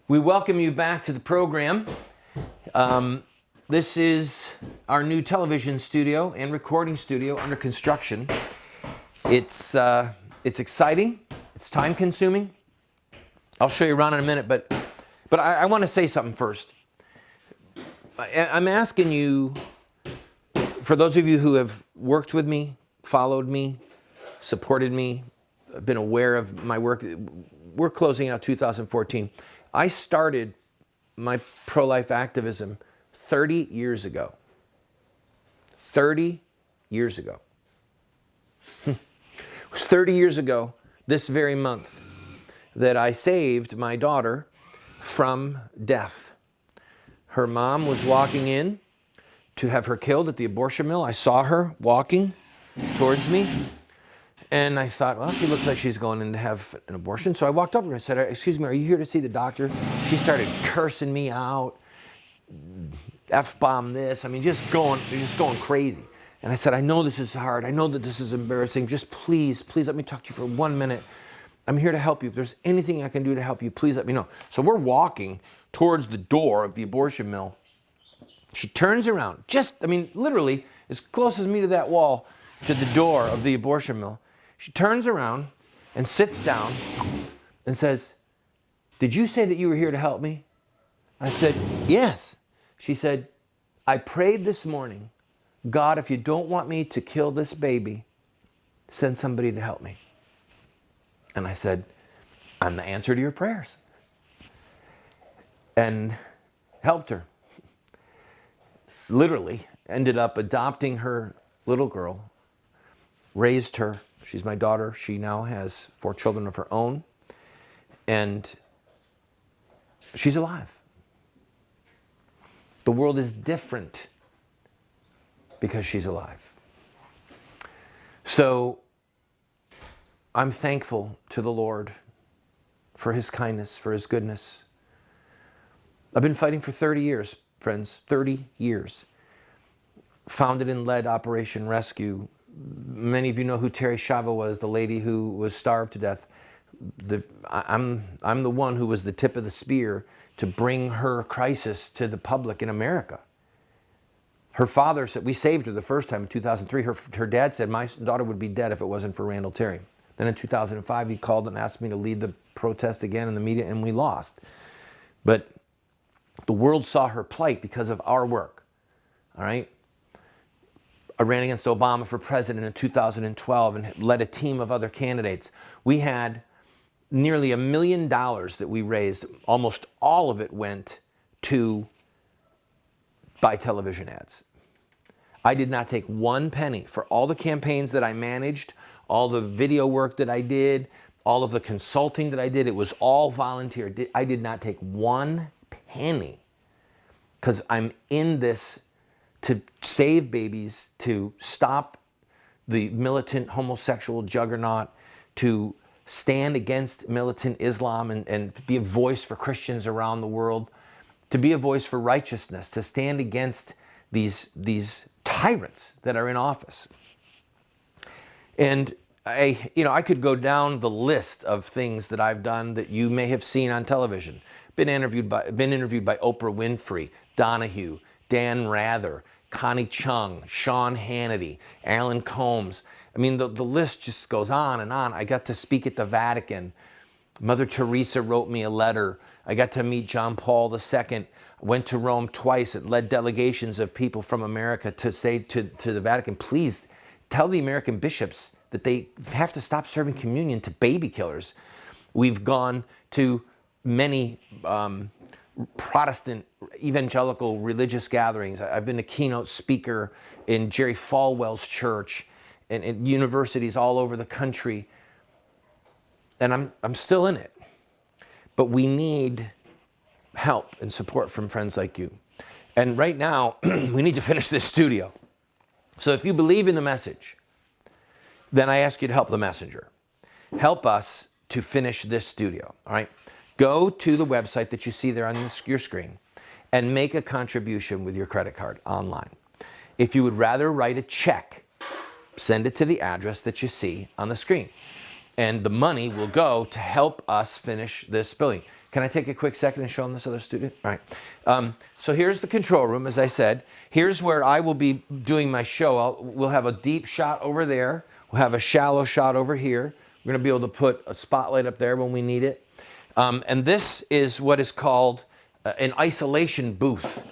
We welcome you back to the program. This is our new television studio and recording studio under construction. It's exciting. It's time consuming. I'll show you around in a minute, but I want to say something first. I'm asking you, for those of you who have worked with me, followed me, supported me, been aware of my work, we're closing out 2014. I started my pro-life activism 30 years ago. 30 years ago. It was 30 years ago, this very month, that I saved my daughter from death. Her mom was walking in to have her killed at the abortion mill. I saw her walking towards me, and I thought, well, she looks like she's going in to have an abortion. So I walked up to her and said, excuse me, are you here to see the doctor? She started cursing me out, F-bomb this. I mean, just going crazy. And I said, I know this is hard. I know that this is embarrassing. Just please let me talk to you for 1 minute. I'm here to help you. If there's anything I can do to help you, please let me know. So we're walking towards the door of the abortion mill. She turns around, literally as close as me to that wall, to the door of the abortion mill. She turns around and sits down and says, did you say that you were here to help me? I said, yes. She said, I prayed this morning, God, if you don't want me to kill this baby, send somebody to help me. And I said, I'm the answer to your prayers. And helped her. Literally ended up adopting her little girl, raised her. She's my daughter. She now has 4 children of her own. And she's alive. The world is different because she's alive. So I'm thankful to the Lord for His kindness, for His goodness. I've been fighting for 30 years, friends, 30 years. Founded and led Operation Rescue. Many of you know who Terry Shava was, the lady who was starved to death. I'm the one who was the tip of the spear to bring her crisis to the public in America. Her father said, we saved her the first time in 2003. Her dad said, my daughter would be dead if it wasn't for Randall Terry. Then in 2005, he called and asked me to lead the protest again in the media, and we lost. But the world saw her plight because of our work, all right? I ran against Obama for president in 2012 and led a team of other candidates. We had nearly $1 million that we raised. Almost all of it went to buy television ads. I did not take one penny for all the campaigns that I managed, all the video work that I did, all of the consulting that I did. It was all volunteer. I did not take one penny because I'm in this to save babies, to stop the militant homosexual juggernaut, to stand against militant Islam and be a voice for Christians around the world, to be a voice for righteousness, to stand against these tyrants that are in office. And I could go down the list of things that I've done that you may have seen on television. Been interviewed by Oprah Winfrey, Donahue, Dan Rather, Connie Chung, Sean Hannity, Alan Combs. I mean, the list just goes on and on. I got to speak at the Vatican. Mother Teresa wrote me a letter. I got to meet John Paul II. Went to Rome twice and led delegations of people from America to say to the Vatican, please tell the American bishops that they have to stop serving communion to baby killers. We've gone to many Protestant evangelical religious gatherings. I've been a keynote speaker in Jerry Falwell's church and at universities all over the country. And I'm still in it. But we need help and support from friends like you. And right now, we need to finish this studio. So if you believe in the message, then I ask you to help the messenger. Help us to finish this studio, all right? Go to the website that you see there on your screen and make a contribution with your credit card online. If you would rather write a check, send it to the address that you see on the screen. And the money will go to help us finish this building. Can I take a quick second and show them this other student? All right. So here's the control room, as I said. Here's where I will be doing my show. We'll have a deep shot over there. We'll have a shallow shot over here. We're going to be able to put a spotlight up there when we need it. And this is what is called an isolation booth.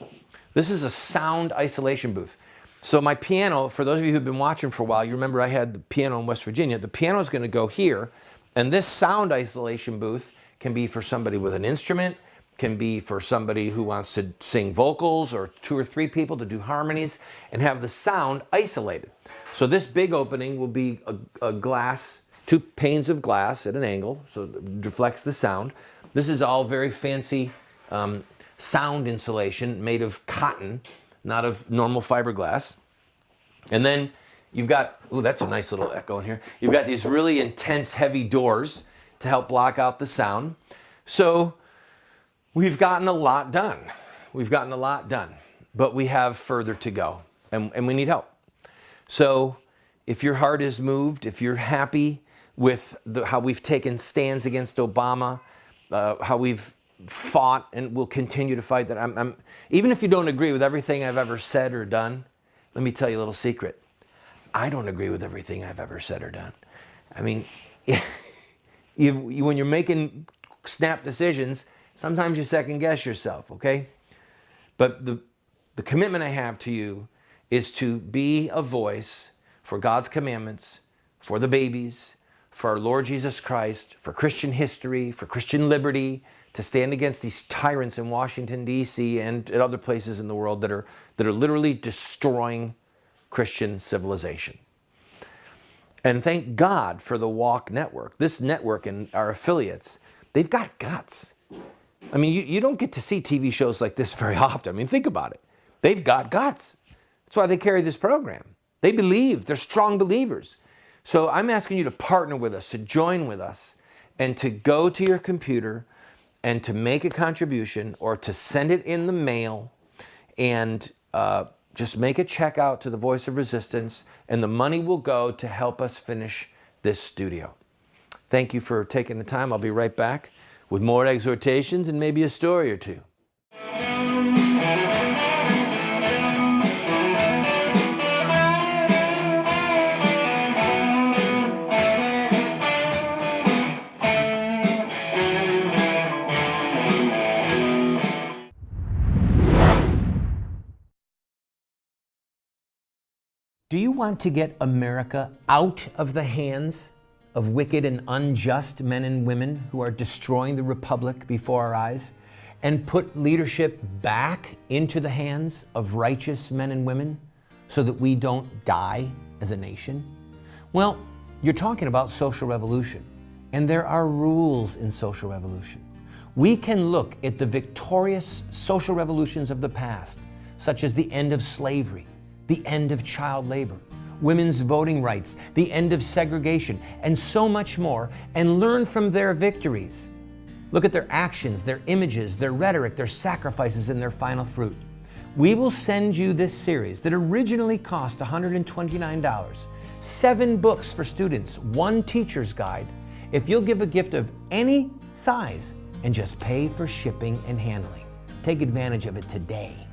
This is a sound isolation booth. So my piano, for those of you who've been watching for a while, you remember I had the piano in West Virginia. The piano is going to go here, and this sound isolation booth can be for somebody with an instrument, can be for somebody who wants to sing vocals, or 2 or 3 people to do harmonies and have the sound isolated. So this big opening will be a glass, 2 panes of glass at an angle, so it reflects the sound. This is all very fancy sound insulation made of cotton, not of normal fiberglass. And then you've got, ooh, that's a nice little echo in here. You've got these really intense, heavy doors to help block out the sound. So we've gotten a lot done. We've gotten a lot done, but we have further to go, and we need help. So if your heart is moved, if you're happy with how we've taken stands against Obama, how we've fought and will continue to fight, that even if you don't agree with everything I've ever said or done, let me tell you a little secret. I don't agree with everything I've ever said or done. I mean, when you're making snap decisions, sometimes you second guess yourself, okay? But the commitment I have to you is to be a voice for God's commandments, for the babies, for our Lord Jesus Christ, for Christian history, for Christian liberty, to stand against these tyrants in Washington, D.C. and at other places in the world that are literally destroying Christian civilization. And thank God for the Walk Network. This network and our affiliates, they've got guts. I mean, you don't get to see TV shows like this very often. I mean, think about it. They've got guts. That's why they carry this program. They believe. They're strong believers. So I'm asking you to partner with us, to join with us, and to go to your computer and to make a contribution, or to send it in the mail, and just make a check out to the Voice of Resistance, and the money will go to help us finish this studio. Thank you for taking the time. I'll be right back with more exhortations and maybe a story or two. Do you want to get America out of the hands of wicked and unjust men and women who are destroying the republic before our eyes, and put leadership back into the hands of righteous men and women so that we don't die as a nation? Well, you're talking about social revolution, and there are rules in social revolution. We can look at the victorious social revolutions of the past, such as the end of slavery, the end of child labor, women's voting rights, the end of segregation, and so much more, and learn from their victories. Look at their actions, their images, their rhetoric, their sacrifices, and their final fruit. We will send you this series that originally cost $129, 7 books for students, 1 teacher's guide, if you'll give a gift of any size and just pay for shipping and handling. Take advantage of it today.